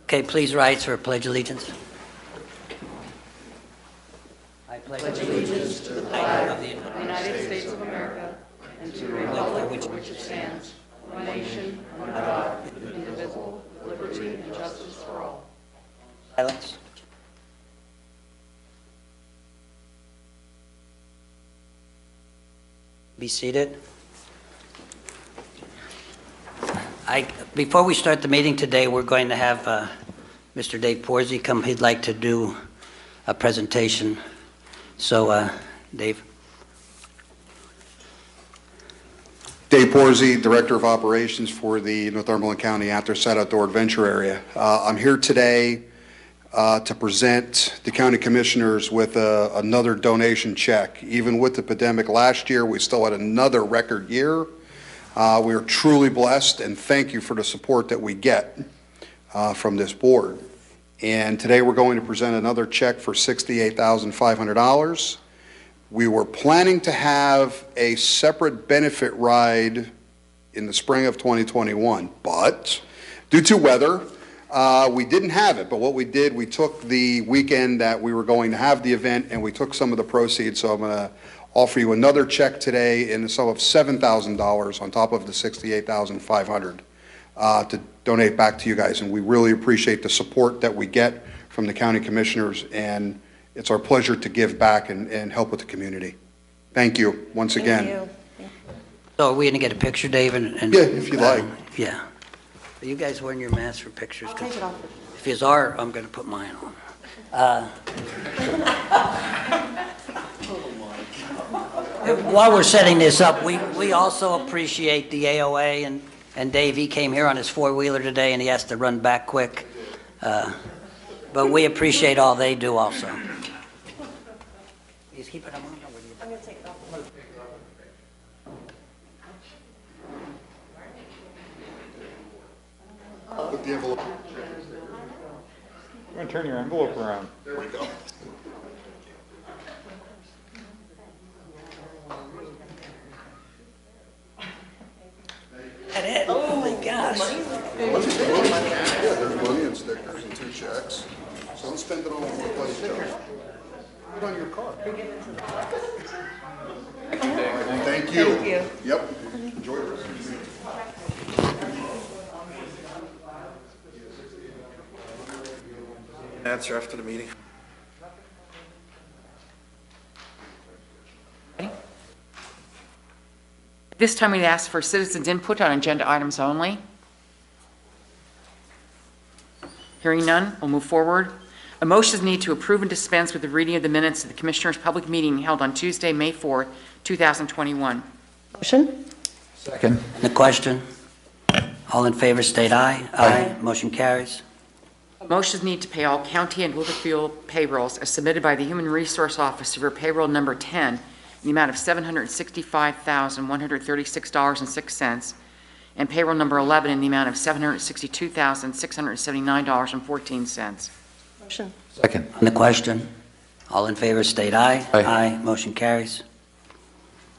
Okay, please rise for Pledge Allegiance. I pledge allegiance to the flag of the United States of America and to the republic for which it stands, one nation, under God, indivisible, with liberty and justice for all. Silence. Be seated. Before we start the meeting today, we're going to have Mr. Dave Porzy come. He'd like to do a presentation. So, Dave. Dave Porzy, Director of Operations for the Northumberland County After-Set Outdoor Adventure Area. I'm here today to present the county commissioners with another donation check. Even with the pandemic last year, we still had another record year. We are truly blessed, and thank you for the support that we get from this board. And today we're going to present another check for $68,500. We were planning to have a separate benefit ride in the spring of 2021, but due to weather, we didn't have it. But what we did, we took the weekend that we were going to have the event and we took some of the proceeds. So I'm going to offer you another check today in the sum of $7,000 on top of the $68,500 to donate back to you guys. And we really appreciate the support that we get from the county commissioners, and it's our pleasure to give back and help with the community. Thank you once again. Thank you. So are we going to get a picture, Dave? And Yeah, if you'd like. Yeah. Are you guys wearing your masks for pictures? I'll take it off. If you are, I'm going to put mine on. While we're setting this up, we also appreciate the AOA, and Dave, he came here on his four-wheeler today and he has to run back quick. But we appreciate all they do also. He's keeping them on? I'm going to take it off. Put the envelope. I'm going to turn your envelope around. There we go. That it? Oh my gosh. Yeah, there's money and stickers and 2 checks. So don't spend it all in one place, Joe. Put it on your card. Thank you. Thank you. Yep. Enjoy the rest of your meeting. Answer after the meeting. This time we'd ask for citizens' input on agenda items only. Hearing none, we'll move forward. A motion is needed to approve and dispense with the reading of the minutes of the Commissioners' public meeting held on Tuesday, May 4th, 2021. Motion? Second. The question? All in favor state aye. Aye. Motion carries. A motion is needed to pay all county and Littlefield payrolls as submitted by the Human Resource Officer for payroll number 10 in the amount of $765,136.06, and payroll number 11 in the amount of $762,679.14. Motion? Second. On the question? All in favor state aye. Aye. Motion carries.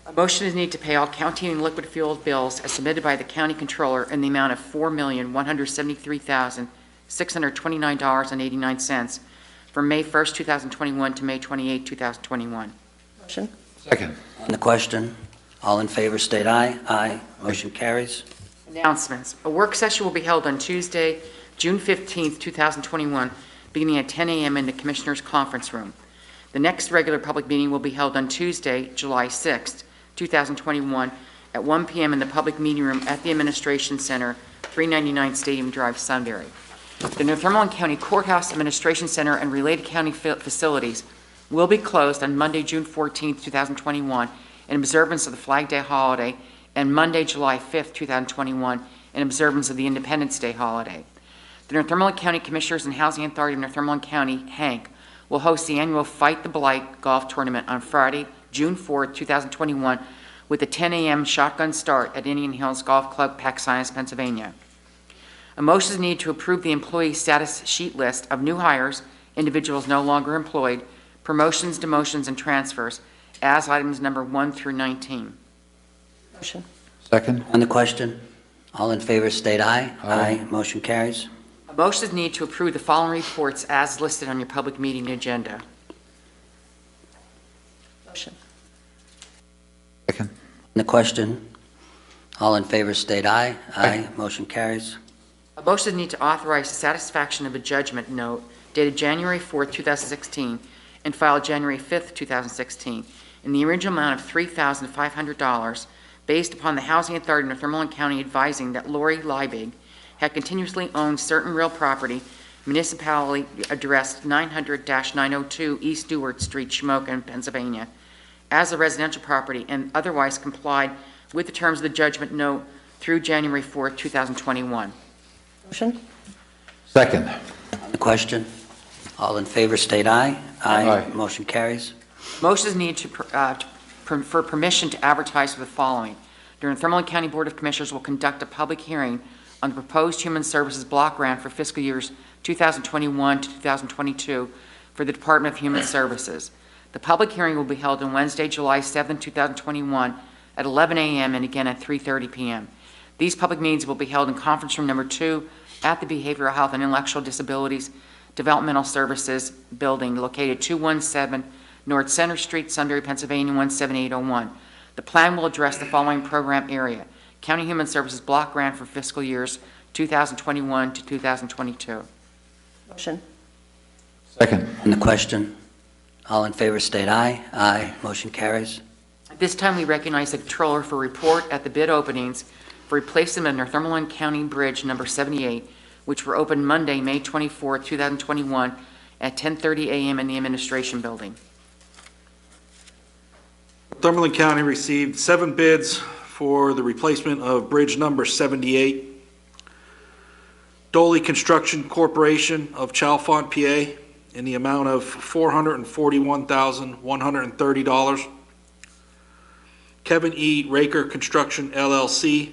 A motion is needed to pay all county and liquid fuel bills as submitted by the county controller in the amount of $4,173,629.89 from May 1st, 2021 to May 28, 2021. Motion? Second. On the question? All in favor state aye. Aye. Motion carries. Announcements. A work session will be held on Tuesday, June 15th, 2021, beginning at 10 a.m. in the Commissioners' Conference Room. The next regular public meeting will be held on Tuesday, July 6th, 2021, at 1 p.m. in the public meeting room at the Administration Center, 399 Stadium Drive, Sunbury. The Northumberland County Courthouse Administration Center and related county facilities will be closed on Monday, June 14th, 2021, in observance of the Flag Day holiday, and Monday, July 5th, 2021, in observance of the Independence Day holiday. The Northumberland County Commissioners and Housing Authority of Northumberland County, HANC, will host the annual Fight the Blight golf tournament on Friday, June 4th, 2021, with a 10 a.m. shotgun start at Indian Hills Golf Club, Paxos, Pennsylvania. A motion is needed to approve the employee status sheet list of new hires, individuals no longer employed, promotions, demotions, and transfers as items number 1 through 19. Motion? Second. On the question? All in favor state aye. Aye. Motion carries. A Motion is needed to approve the following reports as listed on your public meeting agenda. Motion. Second. On the question, all in favor state aye. Aye. Motion carries. A motion is needed to authorize the satisfaction of a judgment note dated January 4th, 2016, and filed January 5th, 2016, in the original amount of $3,500, based upon the Housing Authority of Northumberland County advising that Lori Liebig had continuously owned certain real property, municipality addressed 900-902 East Stewart Street, Shamokin, Pennsylvania, as a residential property, and otherwise complied with the terms of the judgment note through January 4th, 2021. Motion. Second. On the question, all in favor state aye. Aye. Motion carries. Motion is needed for permission to advertise for the following. The Northumberland County Board of Commissioners will conduct a public hearing on the proposed Human Services Block Grant for fiscal years 2021 to 2022 for the Department of Human Services. The public hearing will be held on Wednesday, July 7, 2021 at 11 a.m. and again at 3:30 p.m. These public meetings will be held in conference room number 2 at the Behavioral Health and Intellectual Disabilities Developmental Services Building located 217 North Center Street, Sunbury, Pennsylvania 17801. The plan will address the following program area: County Human Services Block Grant for fiscal years 2021 to 2022. Motion. Second. On the question, all in favor state aye. Aye. Motion carries. At this time, we recognize the controller for report at the bid openings for replacement of Northumberland County Bridge number 78, which were opened Monday, May 24, 2021 at 10:30 a.m. in the Administration Building. Northumberland County received 7 bids for the replacement of bridge number 78. Doley Construction Corporation of Chalfont, PA, in the amount of $441,130. Kevin E. Raker Construction, LLC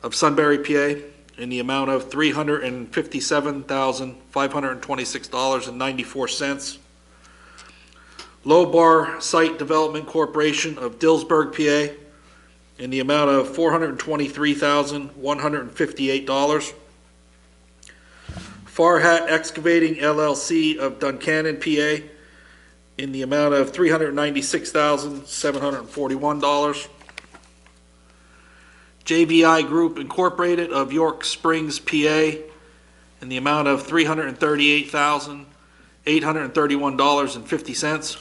of Sunbury, PA, in the amount of $357,526.94. Low Bar Site Development Corporation of Dillsburg, PA, in the amount of $423,158. Farhat Excavating LLC of Duncannon, PA, in the amount of $396,741. JBI Group Incorporated of York Springs, PA, in the amount of $338,831.50.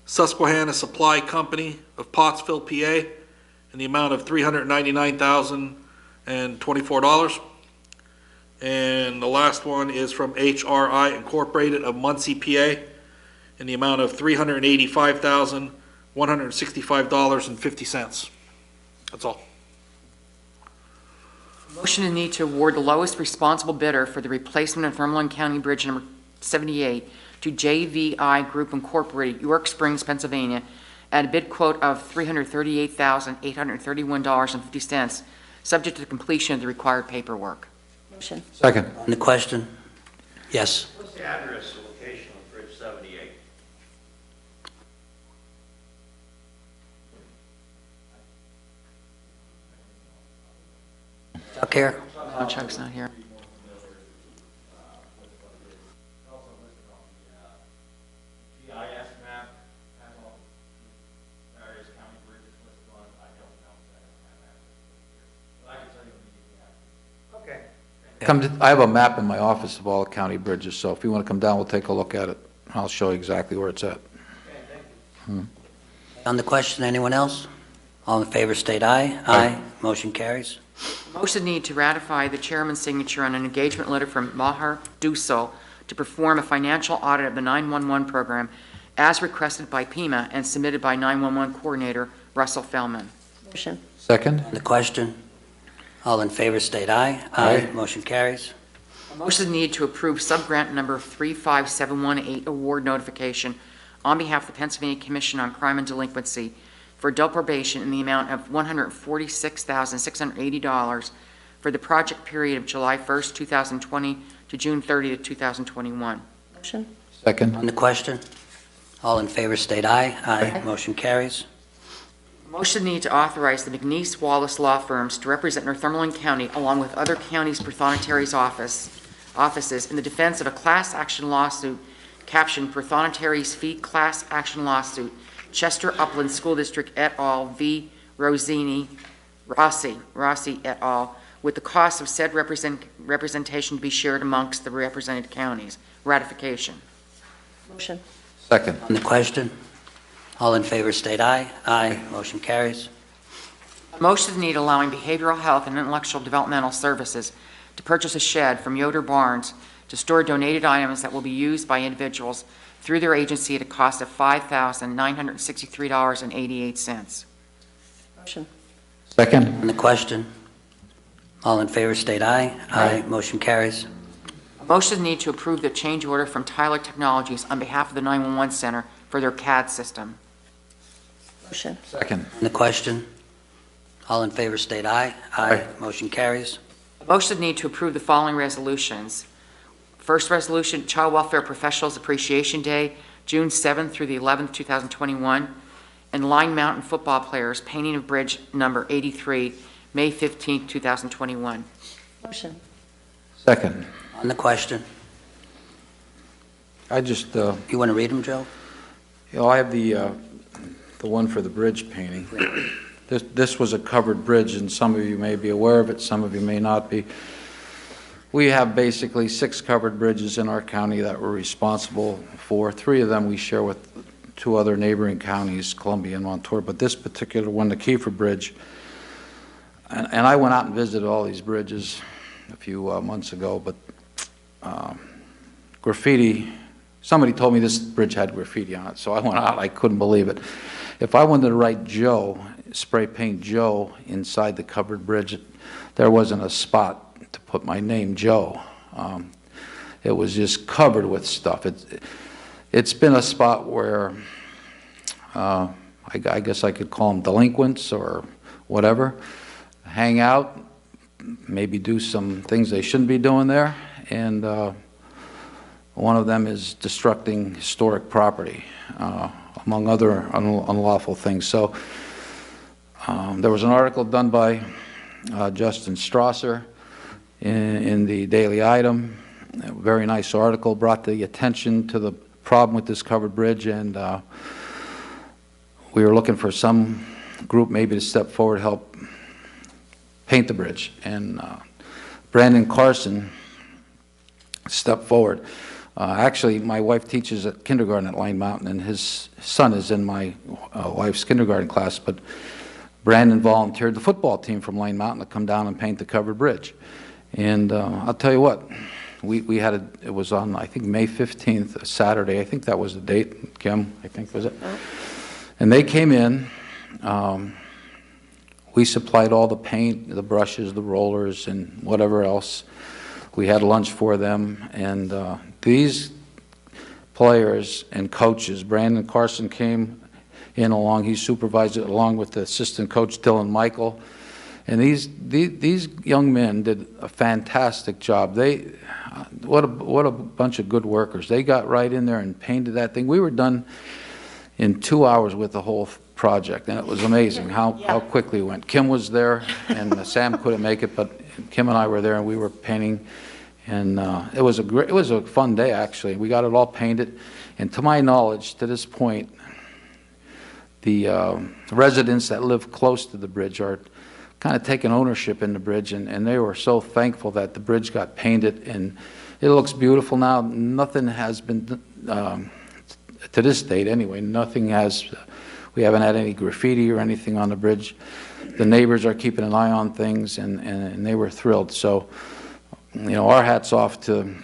Susquehanna Supply Company of Pottsville, PA, in the amount of $399,024. And the last one is from HRI Incorporated of Muncie, PA, in the amount of $385,165.50. That's all. Motion to need to award the lowest responsible bidder for the replacement of Northumberland County Bridge number 78 to JVI Group Incorporated, York Springs, Pennsylvania, at a bid quote of $338,831.50, subject to the completion of the required paperwork. Motion. Second. On the question, yes. What's the address and location of Bridge 78? Chuck here? Oh, Chuck's not here. GIS map has all various county bridges listed on it. I don't know that I don't have access to it here. But I can tell you immediately after. Okay. I have a map in my office of all the county bridges, so if you want to come down, we'll take a look at it. I'll show you exactly where it's at. On the question, anyone else? All in favor state aye. Aye. Motion carries. Motion need to ratify the chairman's signature on an engagement letter from Maher Dusel to perform a financial audit of the 911 program as requested by PEMA and submitted by 911 coordinator Russell Fellman. Motion. Second. On the question, all in favor state aye. Aye. Motion carries. Motion need to approve subgrant number 35718 award notification on behalf of the Pennsylvania Commission on Crime and Delinquency for adult probation in the amount of $146,680 for the project period of July 1st, 2020 to June 30th, 2021. Motion. Second. On the question, all in favor state aye. Aye. Motion carries. Motion need to authorize the McNeese Wallace Law Firms to represent Northumberland County along with other counties' Prothonotary's offices in the defense of a class action lawsuit captioned Prothonotary's Fee Class Action Lawsuit, Chester Upland School District et al. V. Rossi et al., with the cost of said representation to be shared amongst the represented counties. Ratification. Motion. Second. On the question? All in favor state aye. Aye. Motion carries. Motion is needed allowing behavioral health and intellectual developmental services to purchase a shed from Yoder Barnes to store donated items that will be used by individuals through their agency at a cost of $5,963.88. Motion. Second. On the question? All in favor state aye. Aye. Motion carries. Motion is needed to approve the change order from Tyler Technologies on behalf of the 911 Center for their CAD system. Motion. Second. On the question? All in favor state aye. Aye. Motion carries. Motion is needed to approve the following resolutions. First resolution, Child Welfare Professionals Appreciation Day, June 7th through the 11th, 2021, and Line Mountain football players, painting of bridge number 83, May 15th, 2021. Motion. Second. On the question? I just, You want to read them, Joe? I have the one for the bridge painting. This was a covered bridge, and some of you may be aware of it, some of you may not be. We have basically 6 covered bridges in our county that we're responsible for. 3 of them we share with 2 other neighboring counties, Columbia and Montour, but this particular one, the Kiefer Bridge, and I went out and visited all these bridges a few months ago, but graffiti, somebody told me this bridge had graffiti on it, so I went out, I couldn't believe it. If I wanted to write Joe, spray paint Joe inside the covered bridge, there wasn't a spot to put my name, Joe. It was just covered with stuff. It's been a spot where I guess I could call them delinquents or whatever, hang out, maybe do some things they shouldn't be doing there, and one of them is destructing historic property, among other unlawful things. So there was an article done by Justin Strasser in the Daily Item, a very nice article, brought the attention to the problem with this covered bridge, and we were looking for some group maybe to step forward, help paint the bridge, and Brandon Carson stepped forward. Actually, my wife teaches at kindergarten at Line Mountain, and his son is in my wife's kindergarten class, but Brandon volunteered the football team from Line Mountain to come down and paint the covered bridge. And I'll tell you what, we had it was on, I think, May 15th, a Saturday. I think that was the date, Kim, I think, was it? And they came in. We supplied all the paint, the brushes, the rollers, and whatever else. We had lunch for them, and these players and coaches, Brandon Carson came in along, he supervised it along with the assistant coach Dylan Michael, and these young men did a fantastic job. What a bunch of good workers. They got right in there and painted that thing. We were done in 2 hours with the whole project, and it was amazing how quickly it went. Kim was there, and Sam couldn't make it, but Kim and I were there, and we were painting, and it was a fun day, actually. We got it all painted, and to my knowledge, to this point, the residents that live close to the bridge are kind of taking ownership in the bridge, and they were so thankful that the bridge got painted, and it looks beautiful now. Nothing has been, to this date anyway, we haven't had any graffiti or anything on the bridge. The neighbors are keeping an eye on things, and they were thrilled. So, our hats off to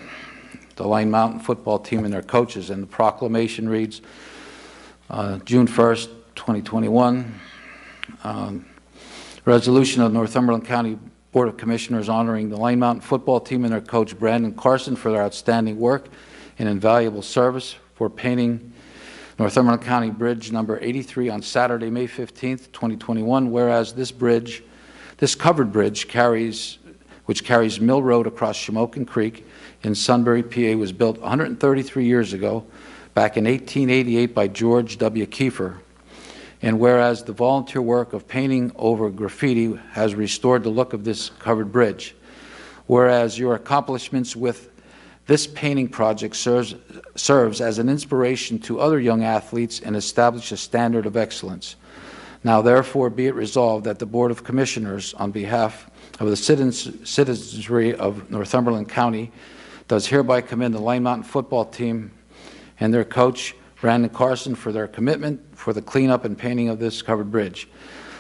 the Line Mountain football team and their coaches. And the proclamation reads, June 1st, 2021, resolution of Northumberland County Board of Commissioners honoring the Line Mountain football team and their coach Brandon Carson for their outstanding work and invaluable service for painting Northumberland County Bridge number 83 on Saturday, May 15th, 2021, whereas this covered bridge which carries Mill Road across Shamokin Creek in Sunbury, PA, was built 133 years ago, back in 1888 by George W. Kiefer, And whereas the volunteer work of painting over graffiti has restored the look of this covered bridge, whereas your accomplishments with this painting project serves as an inspiration to other young athletes and establish a standard of excellence. Now therefore be it resolved that the Board of Commissioners, on behalf of the citizenry of Northumberland County, does hereby commend the Lime Mountain football team and their coach, Brandon Carson, for their commitment for the cleanup and painting of this covered bridge.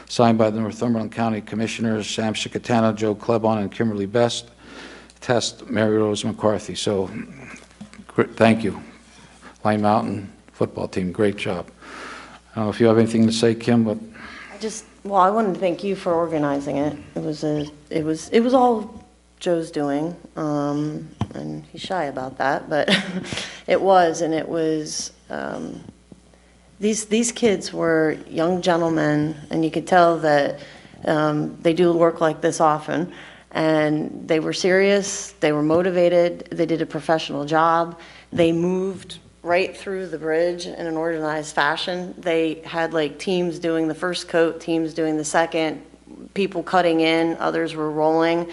Signed by the Northumberland County Commissioners, Sam Chicatano, Joe Klebon, and Kimberly Best. Test, Mary Rose McCarthy. So, thank you, Lime Mountain football team. Great job. I don't know if you have anything to say, Kim, but Well, I wanted to thank you for organizing it. It was all Joe's doing, and he's shy about that, but it was, and it was. These kids were young gentlemen, and you could tell that they do work like this often. And they were serious, they were motivated, they did a professional job, they moved right through the bridge in an organized fashion. They had like teams doing the first coat, teams doing the second, people cutting in, others were rolling.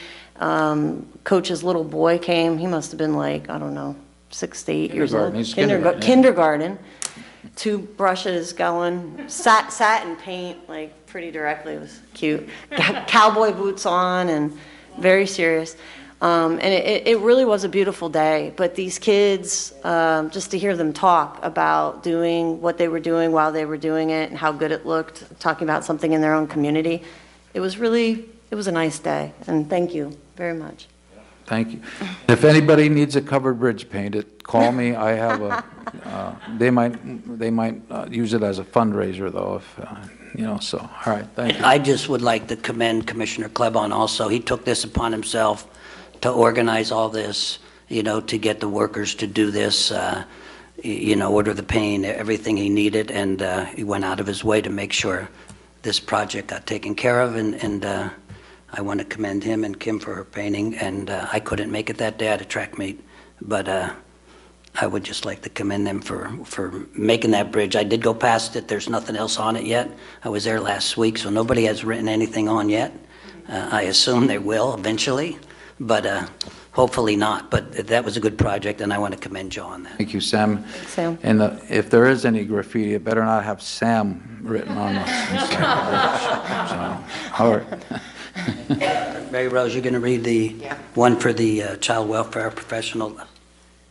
Coach's little boy came, he must have been like, I don't know, 6 to 8 years old. He's kindergarten. Kindergarten. 2 brushes going, sat in paint like pretty directly, it was cute. Cowboy boots on and very serious. And it really was a beautiful day. But these kids, just to hear them talk about doing what they were doing while they were doing it and how good it looked, talking about something in their own community, it was a nice day. And thank you very much. thank you. If anybody needs a covered bridge painted, call me. I have a, they might use it as a fundraiser though, if, so, all right, thank you. I just would like to commend Commissioner Klebon also. He took this upon himself to organize all this, to get the workers to do this, order the paint, everything he needed, and he went out of his way to make sure this project got taken care of, and I want to commend him and Kim for her painting, and I couldn't make it that day, I had a track meet, but I would just like to commend them for making that bridge. I did go past it, there's nothing else on it yet. I was there last week, so nobody has written anything on yet. I assume they will eventually, but hopefully not. But that was a good project, and I want to commend Joe on that. Thank you, Sam. Thanks, Sam. And if there is any graffiti, it better not have Sam written on it. So, all right. Mary Rose, you're going to read the Yeah. one for the Child Welfare Professional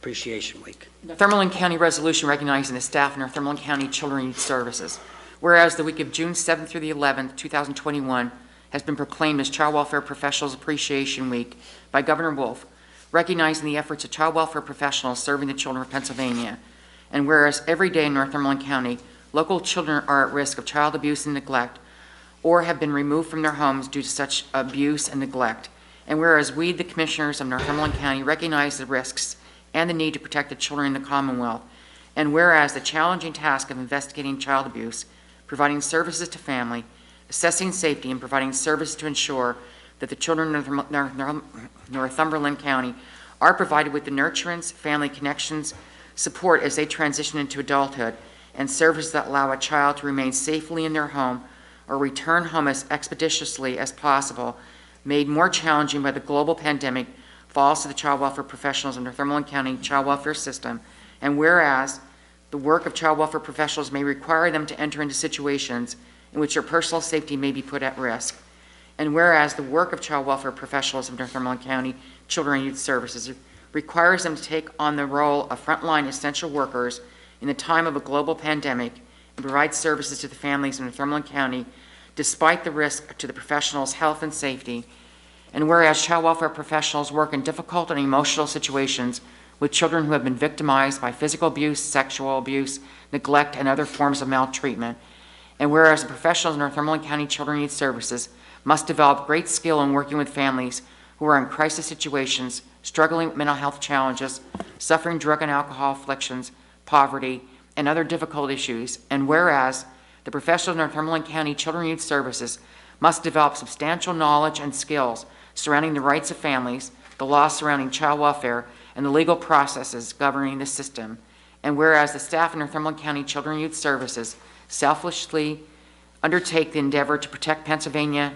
Appreciation Week. Northumberland County Resolution recognizing the staff in Northumberland County Children and Youth Services. Whereas the week of June 7th through the 11th, 2021, has been proclaimed as Child Welfare Professionals Appreciation Week by Governor Wolf, recognizing the efforts of child welfare professionals serving the children of Pennsylvania. And whereas every day in Northumberland County, local children are at risk of child abuse and neglect, or have been removed from their homes due to such abuse and neglect. And whereas we, the Commissioners of Northumberland County, recognize the risks and the need to protect the children in the Commonwealth. And whereas the challenging task of investigating child abuse, providing services to family, assessing safety, and providing services to ensure that the children of Northumberland County are provided with the nurturance, family connections, support as they transition into adulthood, and services that allow a child to remain safely in their home or return home as expeditiously as possible, made more challenging by the global pandemic, falls to the child welfare professionals in Northumberland County child welfare system. And whereas the work of child welfare professionals may require them to enter into situations in which their personal safety may be put at risk. And whereas the work of child welfare professionals of Northumberland County Children and Youth Services requires them to take on the role of frontline essential workers in the time of a global pandemic and provide services to the families in Northumberland County despite the risk to the professionals' health and safety. And whereas child welfare professionals work in difficult and emotional situations with children who have been victimized by physical abuse, sexual abuse, neglect, and other forms of maltreatment. And whereas the professionals in Northumberland County Children and Youth Services must develop great skill in working with families who are in crisis situations, struggling with mental health challenges, suffering drug and alcohol afflictions, poverty, and other difficult issues. And whereas the professionals in Northumberland County Children and Youth Services must develop substantial knowledge and skills surrounding the rights of families, the laws surrounding child welfare, and the legal processes governing the system. And whereas the staff in Northumberland County Children and Youth Services selflessly undertake the endeavor to protect Pennsylvania,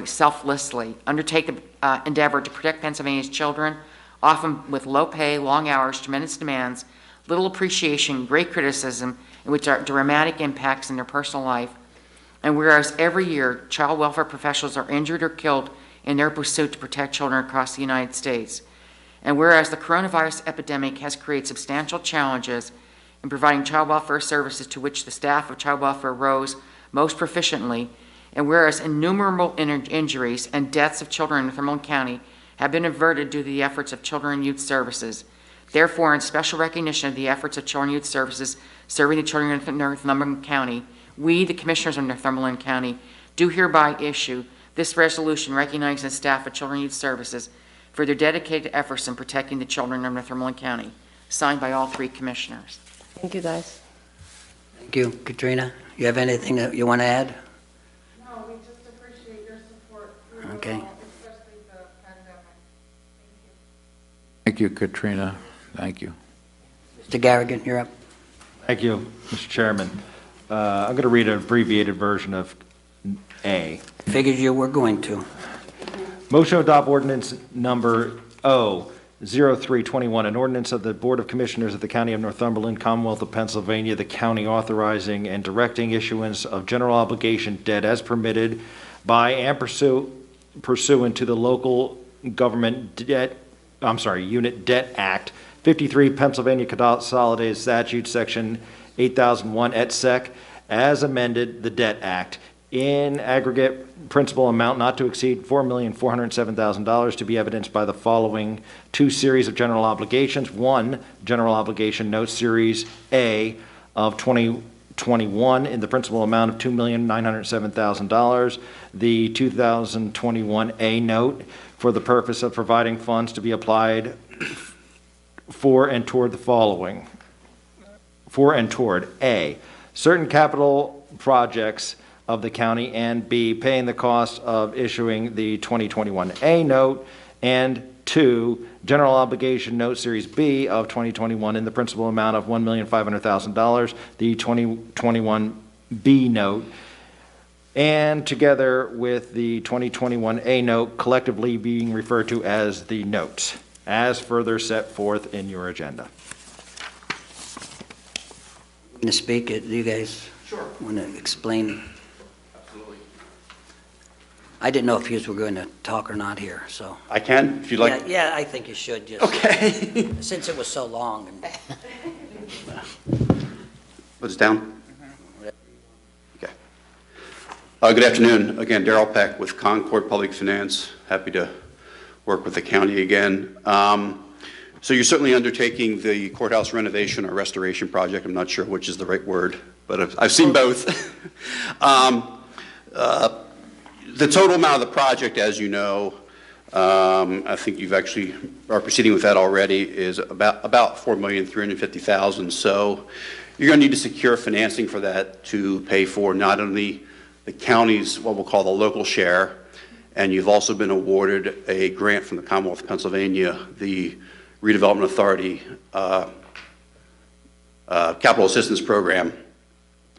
selflessly, undertake the endeavor to protect Pennsylvania's children, often with low pay, long hours, tremendous demands, little appreciation, great criticism, and which are dramatic impacts in their personal life. And whereas every year child welfare professionals are injured or killed in their pursuit to protect children across the United States. And whereas the coronavirus epidemic has created substantial challenges in providing child welfare services to which the staff of child welfare rose most proficiently, and whereas innumerable injuries and deaths of children in Northumberland County have been averted due to the efforts of Children and Youth Services, therefore, in special recognition of the efforts of Children and Youth Services serving the children of Northumberland County, we, the Commissioners of Northumberland County, do hereby issue this resolution recognizing the staff of Children and Youth Services for their dedicated efforts in protecting the children of Northumberland County. Signed by all three commissioners. Thank you, guys. Thank you. Katrina, you have anything that you want to add? No, we just appreciate your support through it Okay. all, especially the pandemic. Thank you, Katrina. Thank you. Mr. Garrigan, you're up. Thank you, Mr. Chairman. I'm going to read an abbreviated version of A. Figured you were going to. Motion to adopt ordinance number O0321, an ordinance of the Board of Commissioners of the County of Northumberland, Commonwealth of Pennsylvania, the county authorizing and directing issuance of general obligation debt as permitted by and pursuant to the Local Government Unit Debt Act, 53 Pennsylvania Consolidated Statute, Section 8001 et sec, as amended the Debt Act, in aggregate principal amount not to exceed $4,407,000, to be evidenced by the following two series of general obligations. One, general obligation note series A of 2021 in the principal amount of $2,907,000. The 2021 A note for the purpose of providing funds to be applied for and toward the following. For and toward A, certain capital projects of the county, and B, paying the cost of issuing the 2021A note, and 2, general obligation note series B of 2021 in the principal amount of $1,500,000, the 2021B note, and together with the 2021A note, collectively being referred to as the notes, as further set forth in your agenda. Going to speak it, do you guys want to explain? I didn't know if you were going to talk or not here, so. I can, if you'd like. Yeah, I think you should just. Okay. Since it was so long. What's down? Okay. Good afternoon. Again, Darrell Peck with Concord Public Finance. Happy to work with the county again. So you're certainly undertaking the courthouse renovation or restoration project. I'm not sure which is the right word, but I've seen both. The total amount of the project, as you know, I think you've actually are proceeding with that already, is about $4,350,000. So you're going to need to secure financing for that to pay for not only the county's what we'll call the local share, and you've also been awarded a grant from the Commonwealth of Pennsylvania, the Redevelopment Authority Capital Assistance Program,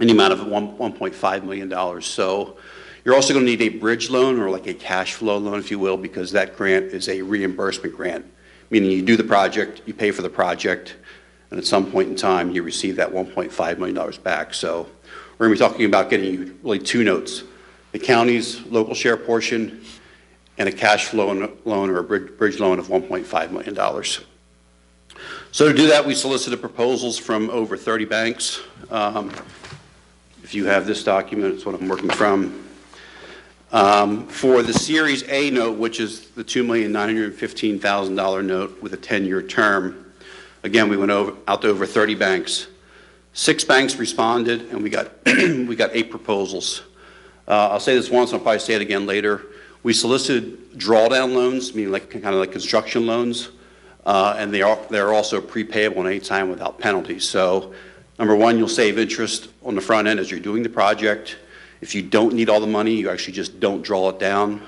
in the amount of $1.5 million. So you're also going to need a bridge loan, or like a cash flow loan, if you will, because that grant is a reimbursement grant, meaning you do the project, you pay for the project, and at some point in time, you receive that $1.5 million back. So we're going to be talking about getting you really two notes, the county's local share portion and a cash flow loan or a bridge loan of $1.5 million. So to do that, we solicited proposals from over 30 banks. If you have this document, it's what I'm working from. For the Series A note, which is the $2,915,000 note with a 10-year term, again, we went out to over 30 banks. 6 banks responded, and we got 8 proposals. I'll say this once, and I'll probably say it again later. We solicited drawdown loans, meaning kind of like construction loans, and they're also prepayable at any time without penalties. So, number one, you'll save interest on the front end as you're doing the project. If you don't need all the money, you actually just don't draw it down.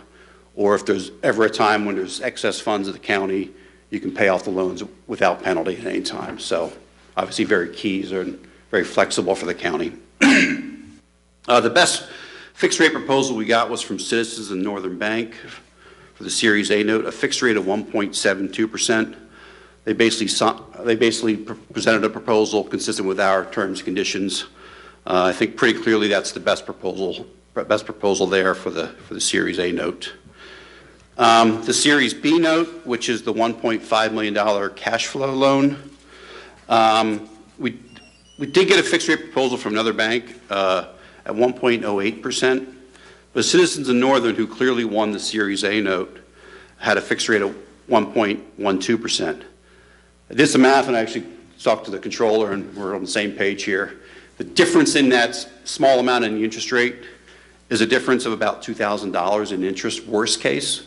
Or if there's ever a time when there's excess funds of the county, you can pay off the loans without penalty at any time. So obviously very keys and very flexible for the county. The best fixed rate proposal we got was from Citizens and Northern Bank for the Series A note, a fixed rate of 1.72%. They basically presented a proposal consistent with our terms and conditions. I think pretty clearly that's the best proposal there for the Series A note. The Series B note, which is the $1.5 million cash flow loan, we did get a fixed rate proposal from another bank at 1.08%, but Citizens and Northern, who clearly won the Series A note, had a fixed rate of 1.12%. I did some math and I actually talked to the controller and we're on the same page here. The difference in that small amount in the interest rate is a difference of about $2,000 in interest, worst case.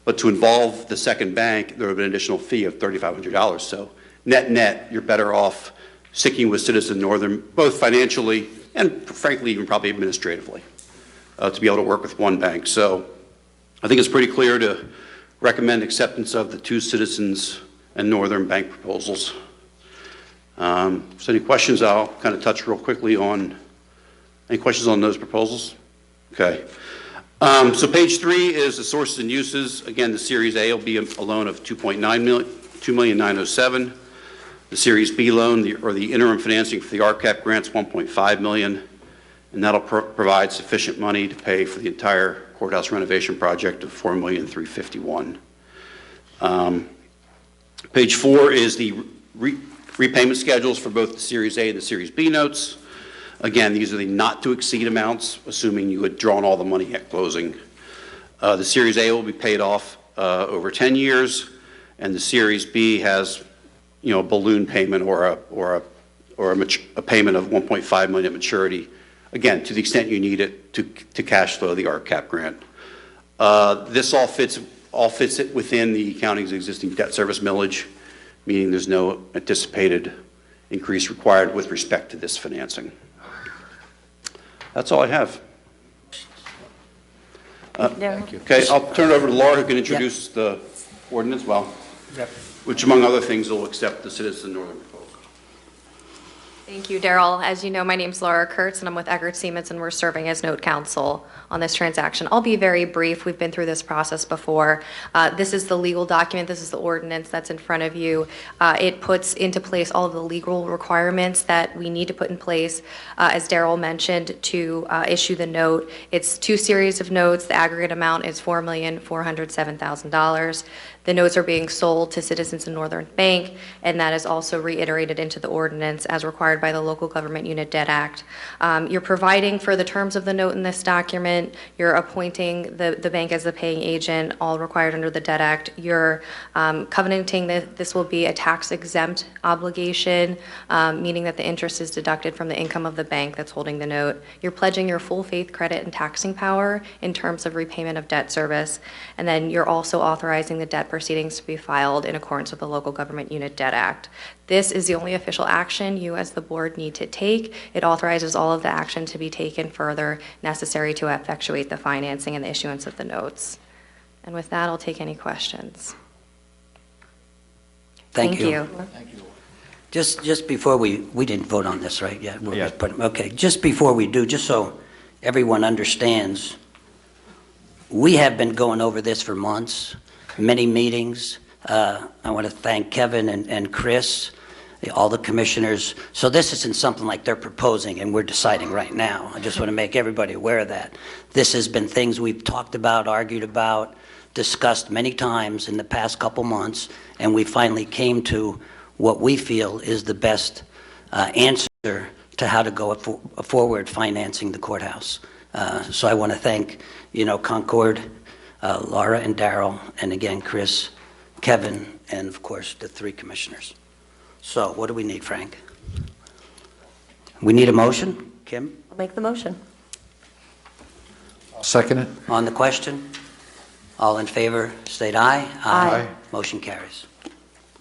But to involve the second bank, there would be an additional fee of $3,500. So net, you're better off sticking with Citizen Northern, both financially and frankly, even probably administratively, to be able to work with one bank. So I think it's pretty clear to recommend acceptance of the two Citizens and Northern Bank proposals. So any questions? I'll kind of touch real quickly on, any questions on those proposals? Okay. So page 3 is the sources and uses. Again, the Series A will be a loan of $2,907,000. The Series B loan, or the interim financing for the RCAP grants, $1.5 million, and that'll provide sufficient money to pay for the entire courthouse renovation project of $4,351,000. Page 4 is the repayment schedules for both the Series A and the Series B notes. Again, these are the not-to-exceed amounts, assuming you had drawn all the money at closing. The Series A will be paid off over 10 years, and the Series B has, a balloon payment or a payment of $1.5 million at maturity. Again, to the extent you need it to cash flow the RCAP grant. This all fits it within the county's existing debt service millage, meaning there's no anticipated increase required with respect to this financing. That's all I have. Thank you. Okay, I'll turn it over to Laura, who can introduce the ordinance, which among other things will accept the Citizen Northern proposal. Thank you, Daryl. As you know, my name's Laura Kurtz, and I'm with Eggert Siemens, and we're serving as note counsel on this transaction. I'll be very brief. We've been through this process before. This is the legal document. This is the ordinance that's in front of you. It puts into place all of the legal requirements that we need to put in place, as Daryl mentioned, to issue the note. It's 2 series of notes. The aggregate amount is $4,407,000. The notes are being sold to Citizens and Northern Bank, and that is also reiterated into the ordinance as required by the Local Government Unit Debt Act. You're providing for the terms of the note in this document. You're appointing the bank as the paying agent, all required under the Debt Act. You're covenanting that this will be a tax-exempt obligation, meaning that the interest is deducted from the income of the bank that's holding the note. You're pledging your full faith, credit, and taxing power in terms of repayment of debt service. And then you're also authorizing the debt proceedings to be filed in accordance with the Local Government Unit Debt Act. This is the only official action you as the board need to take. It authorizes all of the action to be taken further necessary to effectuate the financing and the issuance of the notes. And with that, I'll take any questions. Thank you. Just before we didn't vote on this, right? Yeah. Okay, just before we do, just so everyone understands, we have been going over this for months, many meetings. I want to thank Kevin and Chris, all the commissioners. So this isn't something like they're proposing and we're deciding right now. I just want to make everybody aware of that. This has been things we've talked about, argued about, discussed many times in the past couple months, and we finally came to what we feel is the best answer to how to go forward financing the courthouse. So I want to thank, Concord, Laura and Daryl, and again, Chris, Kevin, and of course, the 3 commissioners. So what do we need, Frank? We need a motion. Kim? I'll make the motion. Second it? On the question? All in favor, state aye. Aye. Motion carries.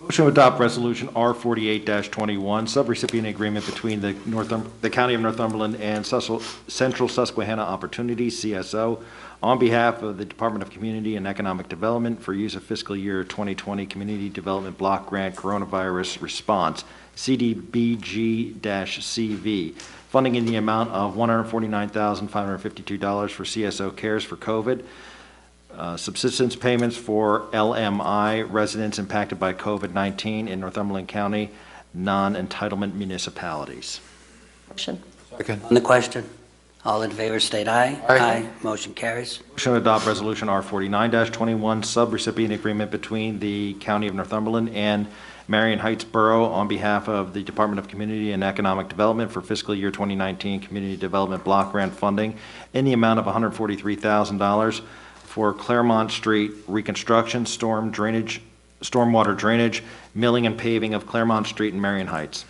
Motion to adopt Resolution R48-21, subrecipient agreement between the County of Northumberland and Central Susquehanna Opportunities, CSO, on behalf of the Department of Community and Economic Development for use of fiscal year 2020 Community Development Block Grant Coronavirus Response, CDBG-CV, funding in the amount of $149,552 for CSO Cares for COVID, subsistence payments for LMI residents impacted by COVID-19 in Northumberland County, non-entitlement municipalities. Motion. Second. On the question, all in favor state aye. Aye. Motion carries. Motion to adopt Resolution R49-21, subrecipient agreement between the County of Northumberland and Marion Heights Borough on behalf of the Department of Community and Economic Development for fiscal year 2019 Community Development Block Grant funding in the amount of $143,000 for Claremont Street reconstruction, stormwater drainage, milling and paving of Claremont Street and Marion Heights.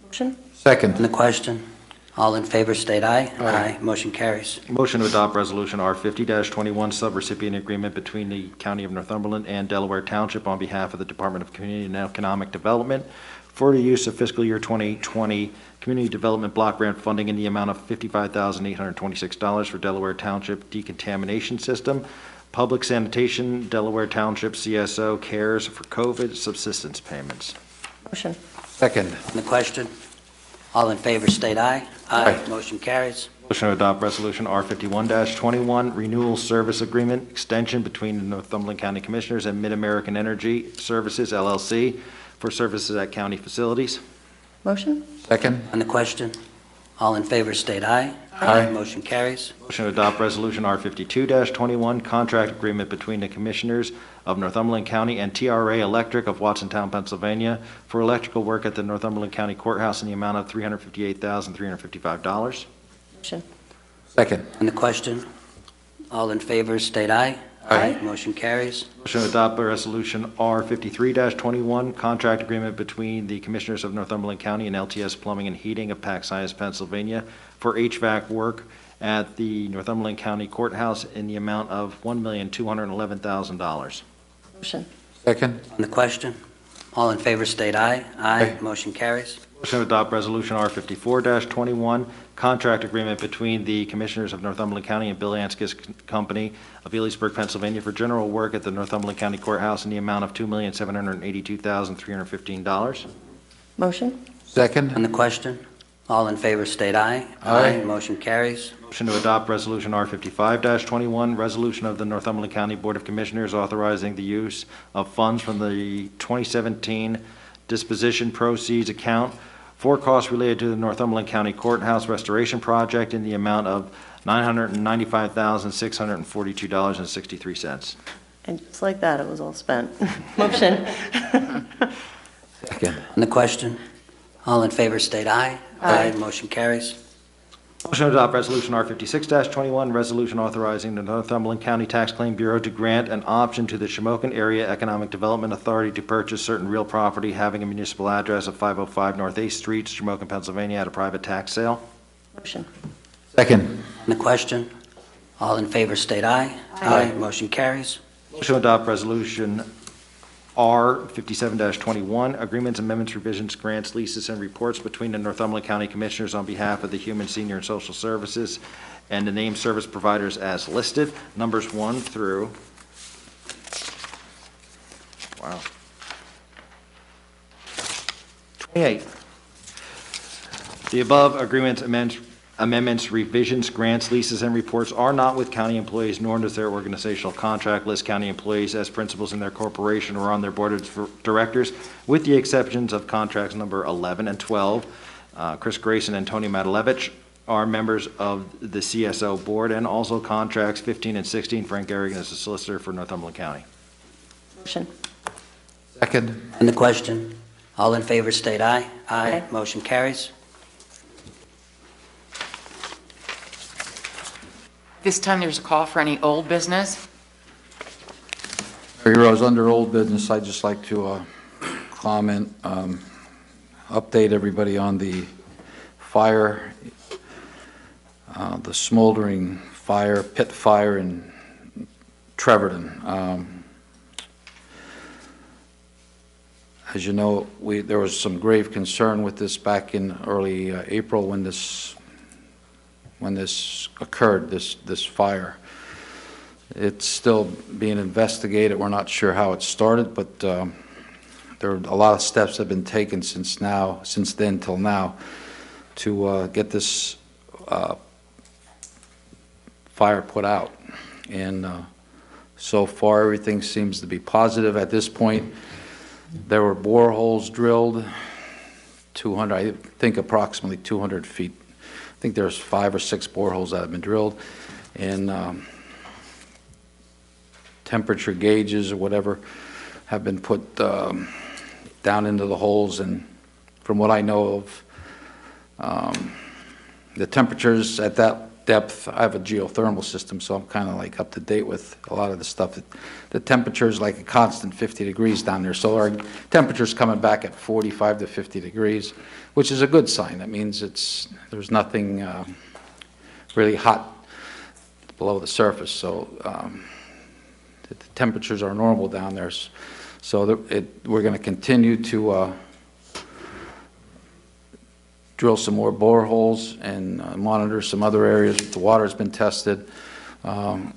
Motion. On Second. the question, all in favor state aye. Aye. Motion carries. Motion to adopt Resolution R50-21, subrecipient agreement between the County of Northumberland and Delaware Township on behalf of the Department of Community and Economic Development for the use of fiscal year 2020 Community Development Block Grant funding in the amount of $55,826 for Delaware Township Decontamination System, Public Sanitation, Delaware Township CSO Cares for COVID subsistence payments. Motion. Second. On the question, all in favor state aye. Aye. Motion carries. Motion to adopt Resolution R51-21, renewal service agreement extension between the Northumberland County Commissioners and Mid-American Energy Services, LLC, for services at county facilities. Motion. Second. On the question, all in favor state aye. Aye. Motion carries. Motion to adopt Resolution R52-21, contract agreement between the Commissioners of Northumberland County and TRA Electric of Watsontown, Pennsylvania, for electrical work at the Northumberland County Courthouse in the amount of $358,355. Motion. Second. On the question, all in favor state aye. Aye. Motion carries. Motion to adopt Resolution R53-21, contract agreement between the Commissioners of Northumberland County and LTS Plumbing and Heating of Paxias, Pennsylvania, for HVAC work at the Northumberland County Courthouse in the amount of $1,211,000. Motion. Second. On the question, all in favor state aye. Aye. Motion carries. Motion to adopt Resolution R54-21, contract agreement between the Commissioners of Northumberland County and Bill Anskis Company of Ellisburg, Pennsylvania, for general work at the Northumberland County Courthouse in the amount of $2,782,315. Motion. Second. On the question, all in favor state aye. Aye. Motion carries. Motion to adopt Resolution R55-21, resolution of the Northumberland County Board of Commissioners authorizing the use of funds from the 2017 disposition proceeds account for costs related to the Northumberland County Courthouse Restoration Project in the amount of $995,642.63. And just like that, it was all spent. Motion. Second. On the question, all in favor state aye. Aye. Motion carries. Motion to adopt Resolution R56-21, resolution authorizing the Northumberland County Tax Claim Bureau to grant an option to the Shamokin Area Economic Development Authority to purchase certain real property having a municipal address of 505 North 8th Street, Shamokin, Pennsylvania, at a private tax sale. Motion. Second. On the question, all in favor state aye. Aye. Motion carries. Motion to adopt Resolution R57-21, agreements, amendments, revisions, grants, leases, and reports between the Northumberland County Commissioners on behalf of the Human, Senior, and Social Services and the named service providers as listed, numbers 1 through, wow, 28. The above agreements, amendments, revisions, grants, leases, and reports are not with county employees, nor does their organizational contract list county employees as principals in their corporation or on their board of directors, with the exceptions of contracts number 11 and 12. Chris Grayson and Tony Matalevich are members of the CSO board, and also contracts 15 and 16. Frank Garrigan is a solicitor for Northumberland County. Motion. Second. On the question, all in favor state aye. Aye. Motion carries. This time, there's a call for any old business. Mary Rose, under old business, I'd just like to comment, update everybody on the fire, the smoldering fire, pit fire in Treverton. As you know, there was some grave concern with this back in early April when this occurred, this fire. It's still being investigated. We're not sure how it started, but there are a lot of steps have been taken since then till now, to get this fire put out. And so far, everything seems to be positive at this point. There were boreholes drilled, 200, I think approximately 200 feet. I think there's 5 or 6 boreholes that have been drilled, and temperature gauges or whatever have been put down into the holes. And from what I know of, the temperatures at that depth, I have a geothermal system, so I'm kind of like up to date with a lot of the stuff. The temperature is like a constant 50 degrees down there, so our temperature's coming back at 45 to 50 degrees, which is a good sign. That means there's nothing really hot below the surface, so the temperatures are normal down there. So we're going to continue to drill some more boreholes and monitor some other areas. The water's been tested on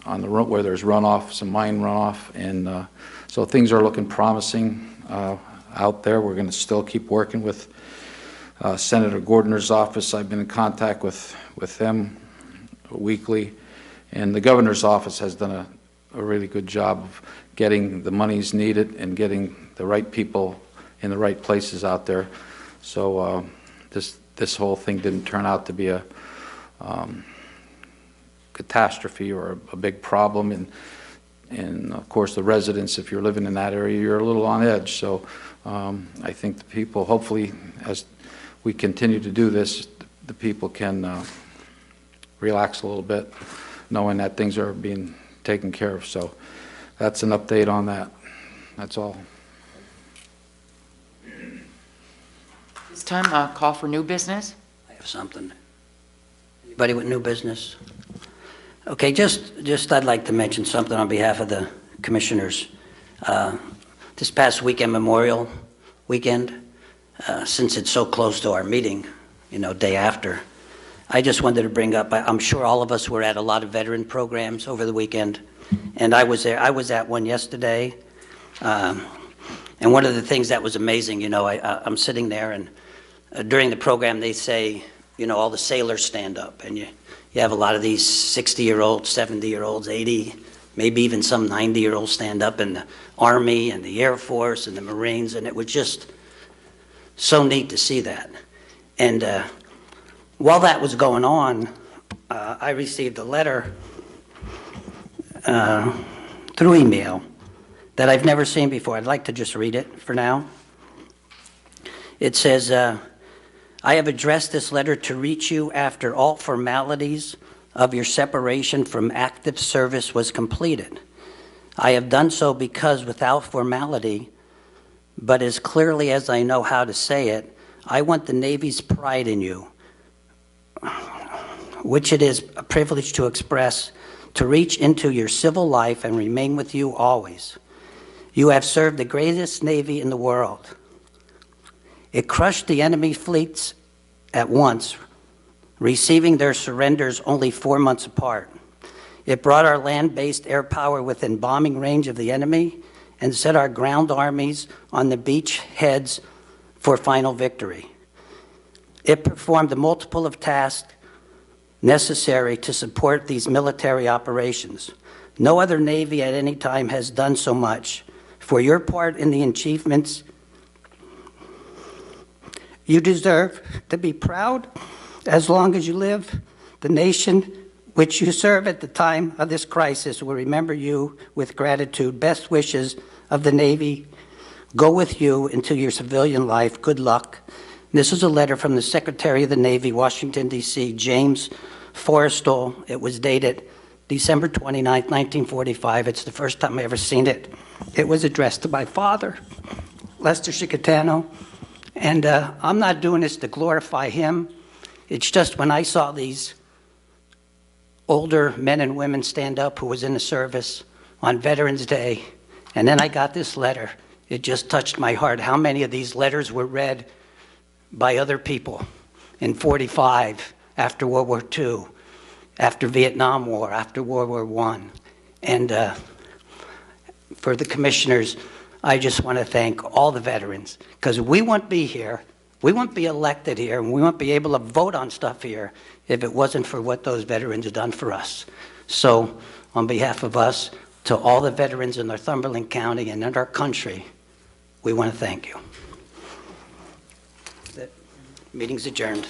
where there's runoff, some mine runoff, and so things are looking promising out there. We're going to still keep working with Senator Gordner's office. I've been in contact with them weekly, and the governor's office has done a really good job of getting the monies needed and getting the right people in the right places out there. So this whole thing didn't turn out to be a catastrophe or a big problem. And of course, the residents, if you're living in that area, you're a little on edge. So I think the people, hopefully, as we continue to do this, the people can relax a little bit, knowing that things are being taken care of. So that's an update on that. That's all. This time, call for new business. I have something. Anybody with new business? Okay, just I'd like to mention something on behalf of the commissioners. This past weekend, Memorial Weekend, since it's so close to our meeting, day after, I just wanted to bring up, I'm sure all of us were at a lot of veteran programs over the weekend, and I was there. I was at one yesterday, and one of the things that was amazing, I'm sitting there, and during the program they say, all the sailors stand up, and you have a lot of these 60-year-olds, 70-year-olds, 80, maybe even some 90-year-olds stand up in the Army and the Air Force and the Marines, and it was just so neat to see that. And while that was going on, I received a letter through email that I've never seen before. I'd like to just read it for now. It says, I have addressed this letter to reach you after all formalities of your separation from active service was completed. I have done so because without formality, but as clearly as I know how to say it, I want the Navy's pride in you, which it is a privilege to express, to reach into your civil life and remain with you always. You have served the greatest Navy in the world. It crushed the enemy fleets at once, receiving their surrenders only 4 months apart. It brought our land-based air power within bombing range of the enemy and set our ground armies on the beachheads for final victory. It performed the multiple of tasks necessary to support these military operations. No other Navy at any time has done so much. For your part in the achievements, you deserve to be proud. As long as you live, the nation which you serve at the time of this crisis will remember you with gratitude. Best wishes of the Navy go with you into your civilian life. Good luck. This is a letter from the Secretary of the Navy, Washington, D.C., James Forrestal. It was dated December 29, 1945. It's the first time I ever seen it. It was addressed to my father, Lester Chicatano. And I'm not doing this to glorify him. It's just when I saw these older men and women stand up who was in the service on Veterans Day, and then I got this letter, it just touched my heart how many of these letters were read by other people in 45, after World War II, after Vietnam War, after World War I. And for the commissioners, I just want to thank all the veterans, because we wouldn't be here, we wouldn't be elected here, and we wouldn't be able to vote on stuff here if it wasn't for what those veterans have done for us. So, on behalf of us, to all the veterans in Northumberland County and in our country, we want to thank you. The meeting's adjourned.